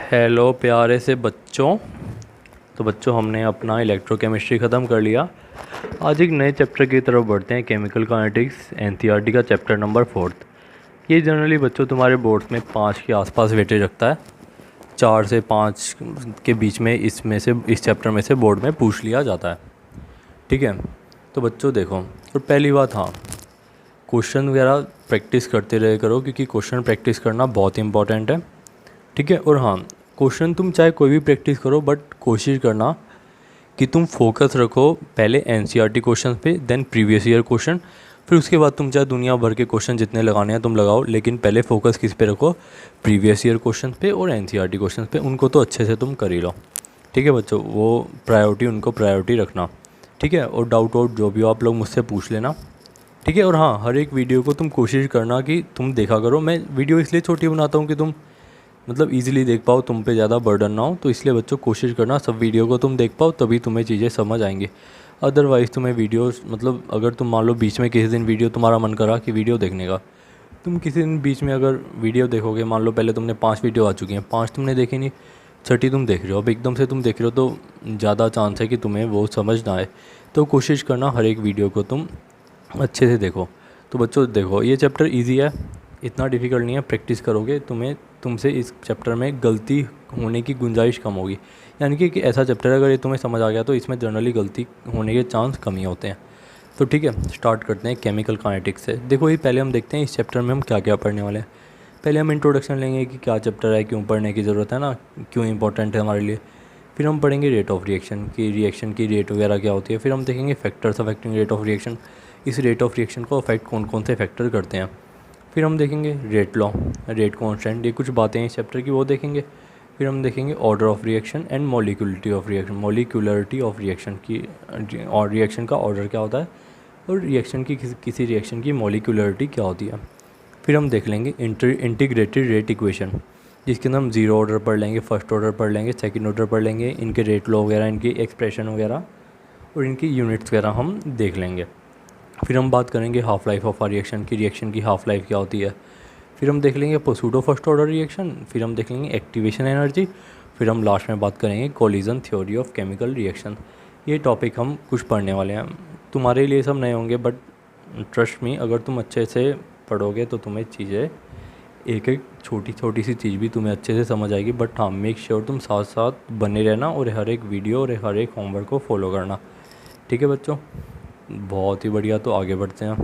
Hello प्यारे से बच्चों। तो बच्चों, हमने अपना इलेक्ट्रोकेमिस्ट्री ख़त्म कर लिया। आज एक नए चैप्टर की तरफ बढ़ते हैं, केमिकल काइनेटिक्स एनसीईआरटी का चैप्टर नंबर 4। ये जनरली बच्चों तुम्हारे बोर्ड्स में 5 के आसपास वेटेज रखता है। 4 से 5 के बीच में इसमें से इस चैप्टर में से बोर्ड में पूछ लिया जाता है। ठीक है, तो बच्चों देखो, तो पहली बात, हाँ, क्वेश्चन वगैरह प्रैक्टिस करते रहे करो, क्योंकि क्वेश्चन प्रैक्टिस करना बहुत इंपॉर्टेंट है। ठीक है, और हाँ, क्वेश्चन तुम चाहे कोई भी प्रैक्टिस करो, बट कोशिश करना कि तुम फोकस रखो पहले एनसीईआरटी क्वेश्चन पे, देन प्रीवियस ईयर क्वेश्चन, फिर उसके बाद तुम चाहे दुनिया भर के क्वेश्चन जितने लगाने हैं तुम लगाओ, लेकिन पहले फोकस किस पे रखो? प्रीवियस ईयर क्वेश्चन पे और एनसीईआरटी क्वेश्चन पे। उनको तो अच्छे से तुम कर ही लो। ठीक है बच्चों, वो प्रायोरिटी, उनको प्रायोरिटी रखना। ठीक है, और डाउट वाउट जो भी हो आप लोग मुझसे पूछ लेना। ठीक है, और हाँ, हर एक वीडियो को तुम कोशिश करना कि तुम देखा करो। मैं वीडियो इसलिए छोटी बनाता हूँ कि तुम मतलब ईजिली देख पाओ, तुम पे ज़्यादा बर्डन ना हो। तो इसलिए बच्चों कोशिश करना सब वीडियो को तुम देख पाओ, तभी तुम्हें चीज़ें समझ आएंगी। अदरवाइज़ तुम्हें वीडियो मतलब अगर तुम मान लो बीच में किसी दिन वीडियो तुम्हारा मन करा कि वीडियो देखने का, तुम किसी दिन बीच में अगर वीडियो देखोगे, मान लो पहले तुमने 5 वीडियो आ चुकी हैं, 5 तुमने देखी नहीं, 6ठी तुम देख रहे हो, अब एकदम से तुम देख रहे हो, तो ज़्यादा चांस है कि तुम्हें वो समझ ना आए। तो कोशिश करना हर एक वीडियो को तुम अच्छे से देखो। तो बच्चों देखो, ये चैप्टर इजी है, इतना डिफ़िकल्ट नहीं है। प्रैक्टिस करोगे तुमसे इस चैप्टर में गलती होने की गुंजाइश कम होगी। यानी कि ऐसा चैप्टर है, अगर ये तुम्हें समझ आ गया तो इसमें जनरली गलती होने के चांस कम ही होते हैं। तो ठीक है, स्टार्ट करते हैं केमिकल काइनेटिक्स से। देखो, ये पहले हम देखते हैं इस चैप्टर में हम क्या क्या पढ़ने वाले हैं। पहले हम इंट्रोडक्शन लेंगे कि क्या चैप्टर है, क्यों पढ़ने की ज़रूरत है ना, क्यों इंपॉर्टेंट है हमारे लिए। फिर हम पढ़ेंगे रेट ऑफ रिएक्शन की रेट वगैरह क्या होती है। फिर हम देखेंगे factors affecting rate of reaction, इस रेट ऑफ रिएक्शन को अफेक्ट कौन कौन से फैक्टर करते हैं। फिर हम देखेंगे रेट लॉ, रेट कांस्टेंट, ये कुछ बातें हैं इस चैप्टर की, वो देखेंगे। फिर हम देखेंगे order of reaction and molecularity of reaction की, और रिएक्शन का ऑर्डर क्या होता है, और रिएक्शन की किसी रिएक्शन की मॉलिक्यूलरिटी क्या होती है। फिर हम देख लेंगे इंटीग्रेटेड रेट इक्वेशन, जिसके अंदर हम जीरो ऑर्डर पढ़ लेंगे, फर्स्ट ऑर्डर पढ़ लेंगे, सेकंड ऑर्डर पढ़ लेंगे, इनके रेट लॉ वगैरह, इनकी एक्सप्रेशन वगैरह और इनकी यूनिट्स वगैरह हम देख लेंगे। फिर हम बात करेंगे हाफ़ लाइफ ऑफ रिएक्शन की, रिएक्शन की हाफ़ लाइफ क्या होती है। फिर हम देख लेंगे पसूडो फर्स्ट ऑर्डर रिएक्शन, फिर हम देख लेंगे एक्टिवेशन एनर्जी, फिर हम लास्ट में बात करेंगे collision theory of chemical reaction. ये टॉपिक हम कुछ पढ़ने वाले हैं। तुम्हारे लिए सब नए होंगे, बट ट्रस्ट मी, अगर तुम अच्छे से पढ़ोगे तो तुम्हें चीज़ें, एक एक छोटी छोटी सी चीज़ भी तुम्हें अच्छे से समझ आएगी। बट हाँ, मेक श्योर तुम साथ साथ बने रहना और हर एक वीडियो और हर एक होमवर्क को फॉलो करना। ठीक है बच्चों, बहुत ही बढ़िया। तो आगे बढ़ते हैं।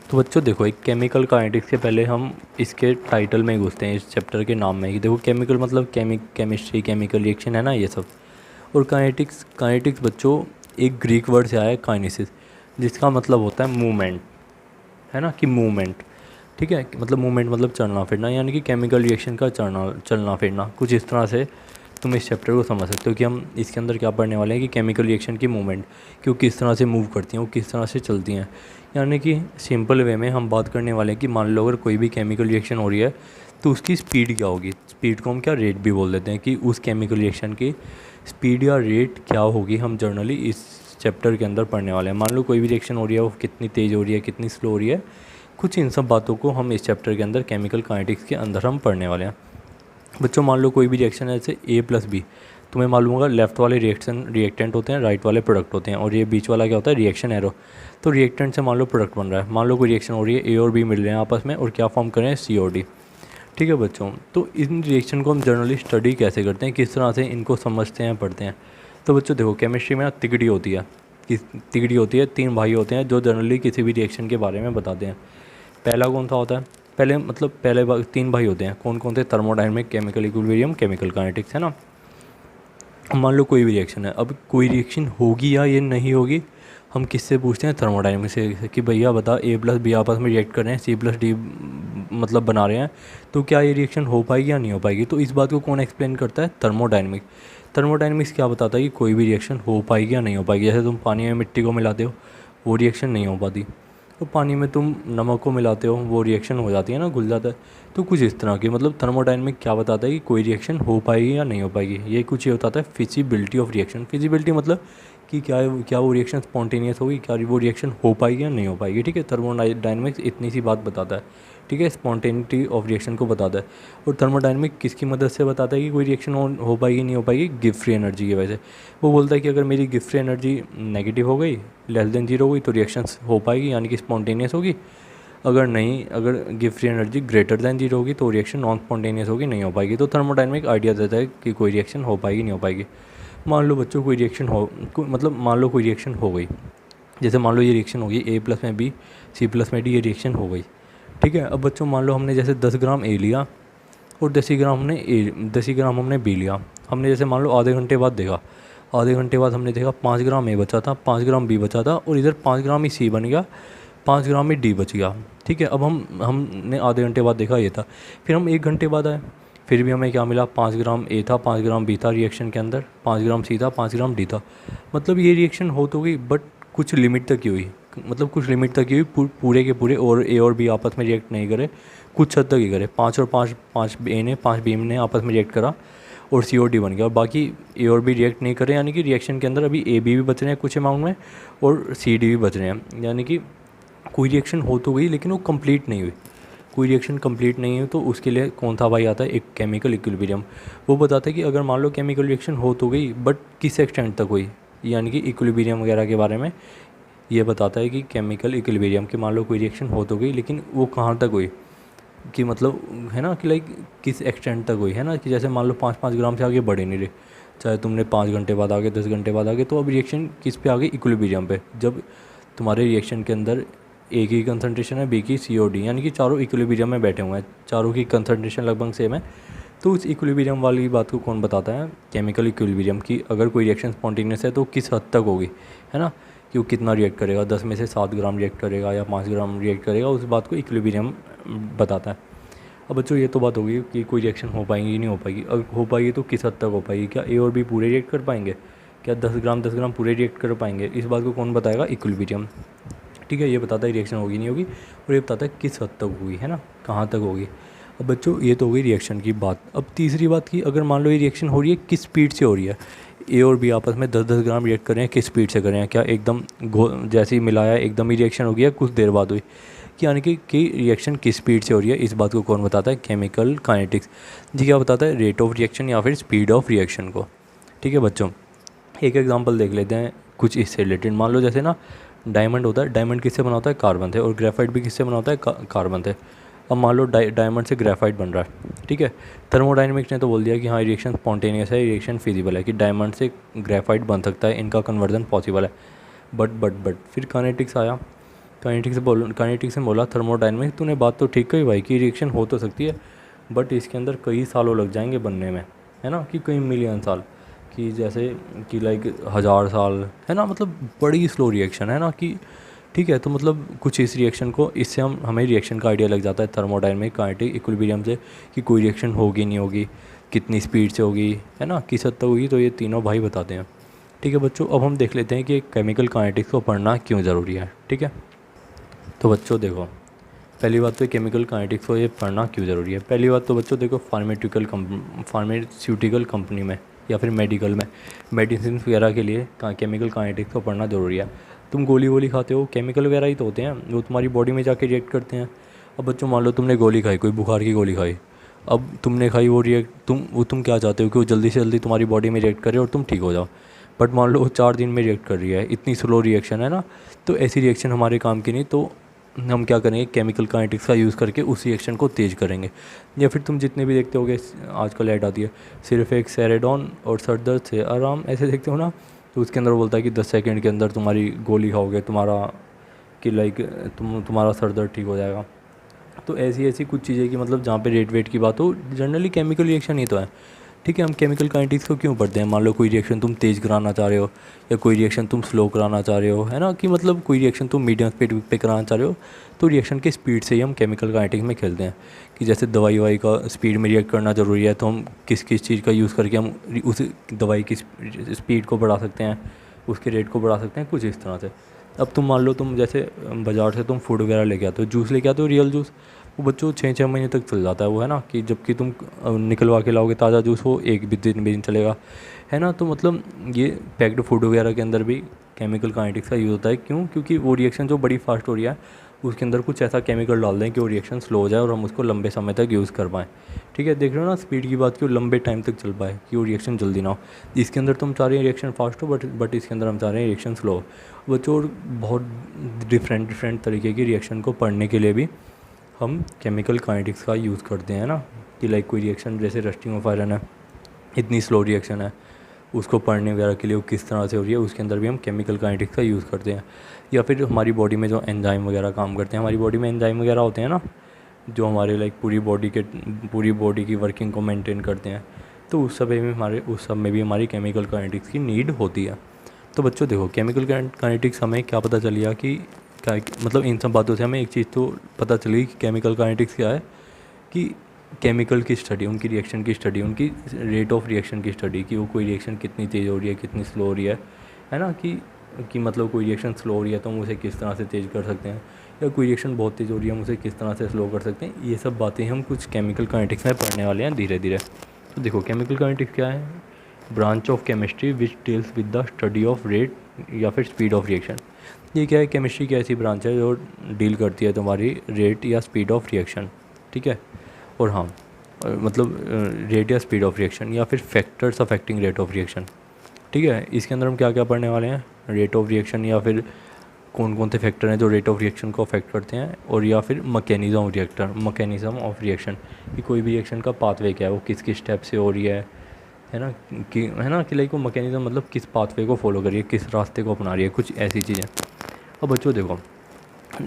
तो बच्चों देखो, एक केमिकल काइनेटिक्स के पहले हम इसके टाइटल में घुसते हैं, इस चैप्टर के नाम में ही। देखो, केमिकल मतलब केमिस्ट्री, केमिकल रिएक्शन है ना, ये सब। और काइनेटिक्स बच्चों एक ग्रीक वर्ड से आया है, काइनेसिस, जिसका मतलब होता है मूवमेंट, है ना, कि मूवमेंट। ठीक है, मतलब मूवमेंट मतलब चलना फिरना, यानी कि केमिकल रिएक्शन का चलना फिरना। कुछ इस तरह से तुम इस चैप्टर को समझ सकते हो कि हम इसके अंदर क्या पढ़ने वाले हैं, कि केमिकल रिएक्शन की मूवमेंट, कि वो किस तरह से मूव करती हैं, वो किस तरह से चलती हैं। यानी कि सिंपल वे में हम बात करने वाले हैं कि मान लो अगर कोई भी केमिकल रिएक्शन हो रही है तो उसकी स्पीड क्या होगी। स्पीड को हम क्या रेट भी बोल देते हैं, कि उस केमिकल रिएक्शन की स्पीड या रेट क्या होगी, हम जनरली इस चैप्टर के अंदर पढ़ने वाले हैं। मान लो कोई भी रिएक्शन हो रही है, वो कितनी तेज़ हो रही है, कितनी स्लो हो रही है, कुछ इन सब बातों को हम इस चैप्टर के अंदर केमिकल काइनेटिक्स के अंदर हम पढ़ने वाले हैं। बच्चों मान लो कोई भी रिएक्शन है, जैसे ए प्लस बी, तुम्हें मालूम होगा लेफ्ट वाले रिएक्टेंट होते हैं, राइट वाले प्रोडक्ट होते हैं, और ये बीच वाला क्या होता है, रिएक्शन एरो। तो रिएक्टेंट से मान लो प्रोडक्ट बन रहा है, मान लो कोई रिएक्शन हो रही है, ए और बी मिल रहे हैं आपस में, और क्या फॉर्म कर रहे हैं, सी और डी। ठीक है बच्चों, तो इन रिएक्शन को हम जनरली स्टडी कैसे करते हैं, किस तरह से इनको समझते हैं, पढ़ते हैं। तो बच्चों देखो, केमिस्ट्री में ना तिगड़ी होती है, तिगड़ी होती है, 3 भाई होते हैं जो जनरली किसी भी रिएक्शन के बारे में बताते हैं। पहला कौन सा होता है, पहले 3 भाई होते हैं, कौन कौन से, thermodynamic, chemical equilibrium, chemical kinetics, है ना। मान लो कोई भी रिएक्शन है, अब कोई रिएक्शन होगी या ये नहीं होगी, हम किससे पूछते हैं, थर्मोडायनेमिक्स से, कि भैया बता, ए प्लस बी आपस में रिएक्ट कर रहे हैं, सी प्लस डी मतलब बना रहे हैं, तो क्या ये रिएक्शन हो पाएगी या नहीं हो पाएगी। तो इस बात को कौन एक्सप्लेन करता है, थर्मोडायनेमिक्स क्या बताता है कि कोई भी रिएक्शन हो पाएगी या नहीं हो पाएगी। जैसे तुम पानी में मिट्टी को मिलाते हो, वो रिएक्शन नहीं हो पाती, तो पानी में तुम नमक को मिलाते हो, वो रिएक्शन हो जाती है ना, घुल जाता है। तो कुछ इस तरह की, मतलब थर्मोडायनेमिक क्या बताता है कि कोई रिएक्शन हो पाएगी या नहीं हो पाएगी। ये कुछ ये बताता है फिजिबिलिटी ऑफ रिएक्शन। फिजिबिलिटी मतलब कि क्या वो रिएक्शन स्पॉन्टेनियस होगी, क्या वो रिएक्शन हो पाएगी या नहीं हो पाएगी। ठीक है, थर्मोडायनेमिक्स इतनी सी बात बताता है। ठीक है, स्पॉन्टेनिटी ऑफ रिएक्शन को बताता है। और थर्मोडायनेमिक किसकी मदद से बताता है कि कोई रिएक्शन हो पाएगी नहीं हो पाएगी, गिव फ्री एनर्जी की वजह से। वो बोलता है कि अगर मेरी गिव फ्री एनर्जी नेगेटिव हो गई, लेस देन जीरो हो गई, तो रिएक्शन हो पाएगी यानी कि स्पॉन्टेनियस होगी। अगर give free energy greater than zero होगी तो रिएक्शन नॉन स्पॉन्टेनियस होगी, नहीं हो पाएगी। तो थर्मोडायनेमिक आइडिया देता है कि कोई रिएक्शन हो पाएगी नहीं हो पाएगी। मान लो बच्चों कोई रिएक्शन मतलब मान लो कोई रिएक्शन हो गई, जैसे मान लो ये रिएक्शन होगी A प्लस में B C प्लस में D, ये रिएक्शन हो गई। ठीक है, अब बच्चों मान लो हमने जैसे 10 ग्राम A लिया और 10 ही ग्राम हमने B लिया। हमने जैसे मान लो आधे घंटे बाद देखा, आधे घंटे बाद हमने देखा 5 ग्राम A बचा था, 5 ग्राम B बचा था और इधर 5 ग्राम ही C बन गया, 5 ग्राम ही D बच गया। ठीक है, अब हमने आधे घंटे बाद देखा ये था। फिर हम 1 घंटे बाद आए, फिर भी हमें क्या मिला, 5 ग्राम A था, 5 ग्राम B था रिएक्शन के अंदर, 5 ग्राम C था, 5 ग्राम D था। मतलब ये रिएक्शन हो तो गई बट कुछ लिमिट तक ही हुई, मतलब कुछ लिमिट तक ही हुई, पूरे के पूरे और A और B आपस में रिएक्ट नहीं करे, कुछ हद तक ही करे। 5 और 5 5 A ने 5 B ने आपस में रिएक्ट करा और C और D बन गया, और बाकी A और B रिएक्ट नहीं करे, यानी कि रिएक्शन के अंदर अभी A B भी बच रहे हैं कुछ अमाउंट में और C D भी बच रहे हैं। यानी कि कोई रिएक्शन हो तो गई लेकिन वो कंप्लीट नहीं हुई। कोई रिएक्शन कंप्लीट नहीं है तो उसके लिए कौन सा भाई आता है, एक केमिकल इक्विलिब्रियम। वो बताता है कि अगर मान लो केमिकल रिएक्शन हो तो गई बट किस एक्सटेंट तक हुई, यानी कि इक्विलिब्रियम वगैरह के बारे में ये बताता है कि केमिकल इक्विलिब्रियम की मान लो कोई रिएक्शन हो तो गई लेकिन वो कहाँ तक हुई, कि मतलब है ना कि लाइक किस एक्सटेंट तक हुई, है ना कि जैसे मान लो 5-5 ग्राम से आगे बढ़े नहीं रहे, चाहे तुमने 5 घंटे बाद आगे 10 घंटे बाद आगे, तो अब रिएक्शन किस पे आ गई, इक्विलिब्रियम पे। जब तुम्हारे रिएक्शन के अंदर A की कंसनट्रेशन है, B की C और D, यानी कि चारों इक्विलिब्रियम में बैठे हुए हैं, चारों की कंसनट्रेशन लगभग सेम है, तो उस इक्विलिब्रियम वाली बात को कौन बताता है, केमिकल इक्विलिब्रियम की। अगर कोई रिएक्शन स्पॉन्टेनियस है तो किस हद तक होगी, है ना, कि वो कितना रिएक्ट करेगा, 10 में से 7 ग्राम रिएक्ट करेगा या 5 ग्राम रिएक्ट करेगा, उस बात को इक्विलिब्रियम बताता है। अब बच्चों ये तो बात होगी कि कोई रिएक्शन हो पाएगी नहीं हो पाएगी, अगर हो पाएगी तो किस हद तक हो पाएगी, क्या A और B पूरे रिएक्ट कर पाएंगे, क्या 10 ग्राम पूरे रिएक्ट कर पाएंगे, इस बात को कौन बताएगा, इक्विलिब्रियम। ठीक है, ये बताता है रिएक्शन होगी नहीं होगी और ये बताता है किस हद तक होगी, है ना, कहाँ तक होगी। अब बच्चों ये तो हो गई रिएक्शन की बात। अब तीसरी बात की, अगर मान लो ये रिएक्शन हो रही है किस स्पीड से हो रही है, A और B आपस में 10-10 ग्राम रिएक्ट कर रहे हैं, किस स्पीड से कर रहे हैं, क्या एकदम जैसे ही मिलाया एकदम ही रिएक्शन हो गया, कुछ देर बाद हुई, कि यानी कि रिएक्शन किस स्पीड से हो रही है, इस बात को कौन बताता है, केमिकल काइनेटिक्स। जी क्या बताता है, रेट ऑफ रिएक्शन या फिर स्पीड ऑफ रिएक्शन को। ठीक है बच्चों, एक एग्जांपल देख लेते हैं कुछ इससे रिलेटेड। मान लो जैसे ना डायमंड होता है, डायमंड किससे बना होता है, कार्बन से, और ग्रेफाइट भी किससे बना होता है, कार्बन से। अब मान लो डायमंड से ग्रेफाइट बन रहा है। ठीक है, थर्मोडायनेमिक्स ने तो बोल दिया कि हाँ रिएक्शन स्पॉन्टेनियस है, रिएक्शन फिजिबल है, कि डायमंड से ग्रेफाइट बन सकता है, इनका कन्वर्जन पॉसिबल है। बट फिर काइनेटिक्स आया, काइनेटिक्स ने बोला थर्मोडायनेमिक्स तूने बात तो ठीक कही भाई कि रिएक्शन हो तो सकती है बट इसके अंदर कई सालों लग जाएंगे बनने में, है ना, कि कई मिलियन साल, कि जैसे कि लाइक 1000 साल, है ना, मतलब बड़ी स्लो रिएक्शन है ना, कि ठीक है। तो मतलब कुछ इस रिएक्शन को, इससे हमें रिएक्शन का आइडिया लग जाता है थर्मोडायनेमिक, काइनेटिक, इक्विलिब्रियम से, कि कोई रिएक्शन होगी नहीं होगी, कितनी स्पीड से होगी, है ना, किस हद तक होगी। तो ये तीनों भाई बताते हैं। ठीक है बच्चों, अब हम देख लेते हैं कि केमिकल काइनेटिक्स को पढ़ना क्यों ज़रूरी है। ठीक है, तो बच्चों देखो, पहली बात तो केमिकल काइनेटिक्स को ये पढ़ना क्यों ज़रूरी है। पहली बात तो बच्चों देखो, फार्मास्यूटिकल कंपनी में या फिर मेडिकल में, मेडिसिन वगैरह के लिए केमिकल काइनेटिक्स को पढ़ना ज़रूरी है। तुम गोली वोली खाते हो, केमिकल वगैरह ही तो होते हैं, वो तुम्हारी बॉडी में जाके रिएक्ट करते हैं। अब बच्चों मान लो तुमने गोली खाई, कोई बुखार की गोली खाई, अब तुमने खाई वो तुम क्या चाहते हो कि वो जल्दी से जल्दी तुम्हारी बॉडी में रिएक्ट करे और तुम ठीक हो जाओ। बट मान लो वो 4 दिन में रिएक्ट कर रही है, इतनी स्लो रिएक्शन है ना, तो ऐसी रिएक्शन हमारे काम की नहीं। तो हम क्या करेंगे, केमिकल काइनेटिक्स का यूज़ करके उस रिएक्शन को तेज़ करेंगे। या फिर तुम जितने भी देखते होगे, आजकल ऐड आती है, सिर्फ एक सेरेडॉन और सर दर्द से आराम, ऐसे देखते हो ना, तो उसके अंदर बोलता है कि 10 सेकंड के अंदर तुम्हारी गोली खाओगे, कि लाइक तुम्हारा सर दर्द ठीक हो जाएगा। तो ऐसी ऐसी कुछ चीज़ें कि मतलब जहाँ पे रेट वेट की बात हो, जनरली केमिकल रिएक्शन ही तो है। ठीक है, हम केमिकल काइनेटिक्स को क्यों पढ़ते हैं। मान लो कोई रिएक्शन तुम तेज़ कराना चाह रहे हो या कोई रिएक्शन तुम स्लो कराना चाह रहे हो, है ना, कि मतलब कोई रिएक्शन तुम मीडियम स्पीड पे कराना चाह रहे हो, तो रिएक्शन के स्पीड से ही हम केमिकल काइनेटिक्स में खेलते हैं। कि जैसे दवाई का स्पीड में रिएक्ट करना ज़रूरी है, तो हम किस किस चीज़ का यूज़ करके हम उस दवाई की स्पीड को बढ़ा सकते हैं, उसके रेट को बढ़ा सकते हैं, कुछ इस तरह से। अब तुम मान लो तुम जैसे बाज़ार से तुम फूड वगैरह लेके आते हो, जूस लेके आते हो, रियल जूस, वो बच्चों 6-6 महीने तक चल जाता है वो, है ना, कि जबकि तुम निकलवा के लाओगे ताज़ा जूस वो एक भी दिन चलेगा, है ना। तो मतलब ये पैक्ड फूड वगैरह के अंदर भी केमिकल काइनेटिक्स का यूज़ होता है। क्यों? क्योंकि वो रिएक्शन जो बड़ी फास्ट हो रही है उसके अंदर कुछ ऐसा केमिकल डाल दें कि वो रिएक्शन स्लो हो जाए और हम उसको लंबे समय तक यूज़ कर पाएँ। ठीक है, देख रहे हो ना स्पीड की बात, कि वो लंबे टाइम तक चल पाए, कि वो रिएक्शन जल्दी ना हो। इसके अंदर तुम चाह रहे हैं रिएक्शन फास्ट हो, बट इसके अंदर हम चाह रहे हैं रिएक्शन स्लो हो। बच्चों और बहुत डिफरेंट तरीके की रिएक्शन को पढ़ने के लिए भी हम केमिकल काइनेटिक्स का यूज़ करते हैं ना, कि लाइक कोई रिएक्शन जैसे रस्टिंग ऑफ आयरन है, इतनी स्लो रिएक्शन है, उसको पढ़ने वगैरह के लिए वो किस तरह से हो रही है, उसके अंदर भी हम केमिकल काइनेटिक्स का यूज़ करते हैं। या फिर हमारी बॉडी में जो एंजाइम वगैरह काम करते हैं, हमारी बॉडी में एंजाइम वगैरह होते हैं ना, जो हमारे लाइक पूरी बॉडी की वर्किंग को मेंटेन करते हैं, तो उस सब में भी हमारी केमिकल काइनेटिक्स की नीड होती है। तो बच्चों देखो, केमिकल काइनेटिक्स हमें क्या पता चलिए कि क्या, मतलब इन सब बातों से हमें एक चीज़ तो पता चली कि केमिकल काइनेटिक्स क्या है, कि केमिकल की स्टडी, उनकी रिएक्शन की स्टडी, उनकी रेट ऑफ रिएक्शन की स्टडी, कि वो कोई रिएक्शन कितनी तेज़ हो रही है, कितनी स्लो हो रही है ना, कि मतलब कोई रिएक्शन स्लो हो रही है तो हम उसे किस तरह से तेज़ कर सकते हैं, या कोई रिएक्शन बहुत तेज़ हो रही है हम उसे किस तरह से स्लो कर सकते हैं। ये सब बातें हम कुछ केमिकल काइनेटिक्स में पढ़ने वाले हैं धीरे धीरे। तो देखो, केमिकल काइनेटिक्स क्या है? Branch of chemistry which deals with the study of rate या फिर स्पीड ऑफ रिएक्शन। ये क्या है? केमिस्ट्री की ऐसी ब्रांच है जो डील करती है तुम्हारी रेट या स्पीड ऑफ रिएक्शन। ठीक है, और हाँ मतलब रेट या स्पीड ऑफ रिएक्शन या फिर factors affecting rate of reaction. ठीक है, इसके अंदर हम क्या क्या पढ़ने वाले हैं? रेट ऑफ रिएक्शन, या फिर कौन कौन से फैक्टर हैं जो रेट ऑफ रिएक्शन को अफेक्ट करते हैं, और या फिर मैकेनिज़्म ऑफ रिएक्शन, कि कोई भी रिएक्शन का पाथवे क्या है, वो किस किस स्टेप से हो रही है ना, कि लाइक वो मैकेनिज़्म मतलब किस पाथवे को फॉलो कर रही है, किस रास्ते को अपना रही है, कुछ ऐसी चीज़ें। अब बच्चों देखो,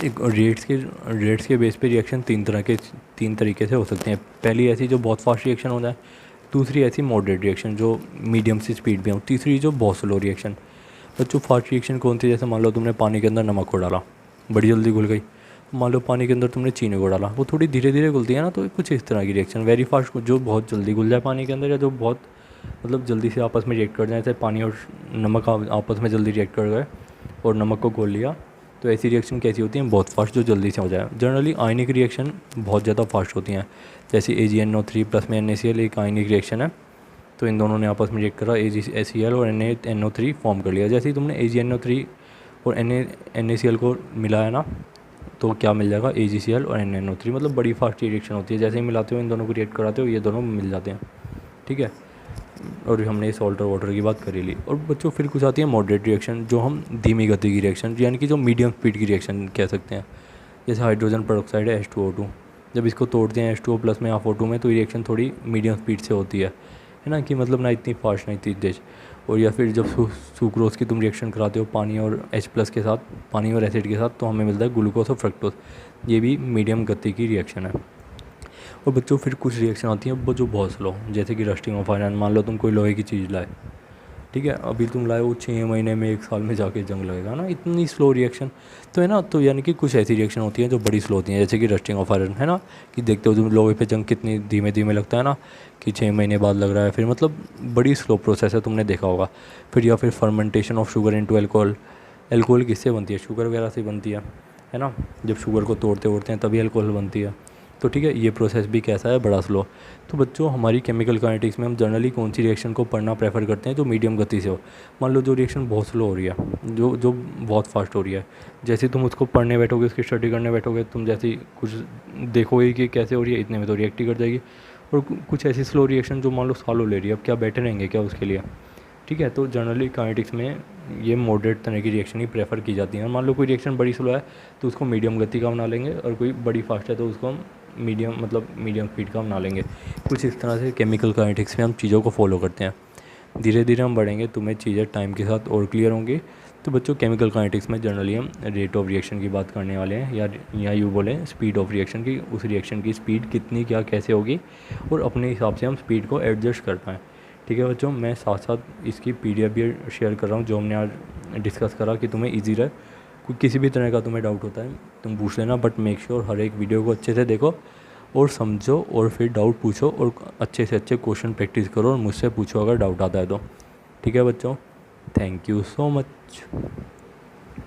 एक रेट्स के बेस पे रिएक्शन तीन तरीके से हो सकते हैं। पहली ऐसी जो बहुत फास्ट रिएक्शन होता है, दूसरी ऐसी मॉडरेट रिएक्शन जो मीडियम से स्पीड में हो, तीसरी जो बहुत स्लो रिएक्शन। बच्चों फास्ट रिएक्शन कौन सी? जैसे मान लो तुमने पानी के अंदर नमक को डाला, बड़ी जल्दी घुल गई। मान लो पानी के अंदर तुमने चीनी को डाला, वो थोड़ी धीरे धीरे घुलती है ना, तो कुछ इस तरह की रिएक्शन। वेरी फास्ट जो बहुत जल्दी घुल जाए पानी के अंदर, या जो बहुत मतलब जल्दी से आपस में रिएक्ट कर जाए, जैसे पानी और नमक आपस में जल्दी रिएक्ट कर गए और नमक को घोल लिया, तो ऐसी रिएक्शन कैसी होती हैं? बहुत फास्ट, जो जल्दी से हो जाए। जनरली आयनिक रिएक्शन बहुत ज़्यादा फास्ट होती हैं, जैसे AgNO3 प्लस में NaCl एक आयनिक रिएक्शन है, तो इन दोनों ने आपस में रिएक्ट करा, AgCl और NaNO3 फॉर्म कर लिया। जैसे ही तुमने AgNO3 और NaCl को मिलाया ना, तो क्या मिल जाएगा? AgCl और NaNO3। मतलब बड़ी फास्ट रिएक्शन होती है, जैसे ही मिलाते हो इन दोनों को रिएक्ट कराते हो, ये दोनों मिल जाते हैं। ठीक है, और हमने सॉल्ट और वाटर की बात कर ही ली। और बच्चों फिर कुछ आती है मॉडरेट रिएक्शन, जो हम धीमी गति की रिएक्शन, यानी कि जो मीडियम स्पीड की रिएक्शन कह सकते हैं। जैसे हाइड्रोजन पेरोक्साइड है H2O2, जब इसको तोड़ते हैं H2O प्लस में या O2 में, तो ये रिएक्शन थोड़ी मीडियम स्पीड से होती है ना, कि मतलब ना इतनी फास्ट ना इतनी तेज। और या फिर जब सुक्रोज की तुम रिएक्शन कराते हो पानी और H+ के साथ, पानी और एसिड के साथ, तो हमें मिलता है ग्लूकोज और फ्रक्टोज। ये भी मीडियम गति की रिएक्शन है। और बच्चों फिर कुछ रिएक्शन आती हैं वो जो बहुत स्लो, जैसे कि रस्टिंग ऑफ आयरन। मान लो तुम कोई लोहे की चीज़ लाए, ठीक है, अभी तुम लाए, वो 6 महीने में 1 साल में जाके जंग लगेगा ना, इतनी स्लो रिएक्शन तो है ना। तो यानी कि कुछ ऐसी रिएक्शन होती हैं जो बड़ी स्लो होती हैं, जैसे कि रस्टिंग ऑफ आयरन, है ना, कि देखते हो तुम लोहे पे जंग कितनी धीमे धीमे लगता है ना, कि 6 महीने बाद लग रहा है, फिर मतलब बड़ी स्लो प्रोसेस है, तुमने देखा होगा। फिर या फिर fermentation of sugar into alcohol. Alcohol किससे बनती है? शुगर वगैरह से बनती है ना, जब शुगर को तोड़ते हैं तभी अल्कोहल बनती है। तो ठीक है, ये प्रोसेस भी कैसा है? बड़ा स्लो। तो बच्चों हमारी केमिकल काइनेटिक्स में हम जनरली कौन सी रिएक्शन को पढ़ना प्रेफर करते हैं? जो मीडियम गति से हो। मान लो जो रिएक्शन बहुत स्लो हो रही है, जो बहुत फास्ट हो रही है, जैसे तुम उसको पढ़ने बैठोगे, उसकी स्टडी करने बैठोगे, तुम जैसे ही कुछ देखोगे कि कैसे हो रही है, इतने में तो रिएक्ट ही कर जाएगी। और कुछ ऐसी स्लो रिएक्शन जो मान लो सालों ले रही है, अब क्या बैठे रहेंगे क्या उसके लिए? ठीक है, तो जनरली काइनेटिक्स में ये मॉडरेट तरह की रिएक्शन ही प्रेफर की जाती है। मान लो कोई रिएक्शन बड़ी स्लो है तो उसको मीडियम गति का बना लेंगे, और कोई बड़ी फास्ट है तो उसको हम मीडियम स्पीड का बना लेंगे। कुछ इस तरह से केमिकल काइनेटिक्स में हम चीज़ों को फॉलो करते हैं। धीरे धीरे हम बढ़ेंगे, तुम्हें चीज़ें टाइम के साथ और क्लियर होंगी। तो बच्चों केमिकल काइनेटिक्स में जनरली हम रेट ऑफ रिएक्शन की बात करने वाले हैं, या यूँ बोलें स्पीड ऑफ रिएक्शन की, उस रिएक्शन की स्पीड कितनी क्या कैसे होगी, और अपने हिसाब से हम स्पीड को एडजस्ट कर पाएँ। ठीक है बच्चों, मैं साथ साथ इसकी PDF भी शेयर कर रहा हूँ, जो हमने आज डिस्कस करा, कि तुम्हें ईजी रहे। किसी भी तरह का तुम्हें डाउट होता है तुम पूछ लेना, बट मेक श्योर हर एक वीडियो को अच्छे से देखो और समझो, और फिर डाउट पूछो, और अच्छे से अच्छे क्वेश्चन प्रैक्टिस करो, और मुझसे पूछो अगर डाउट आता है तो। ठीक है बच्चों, थैंक यू सो मच।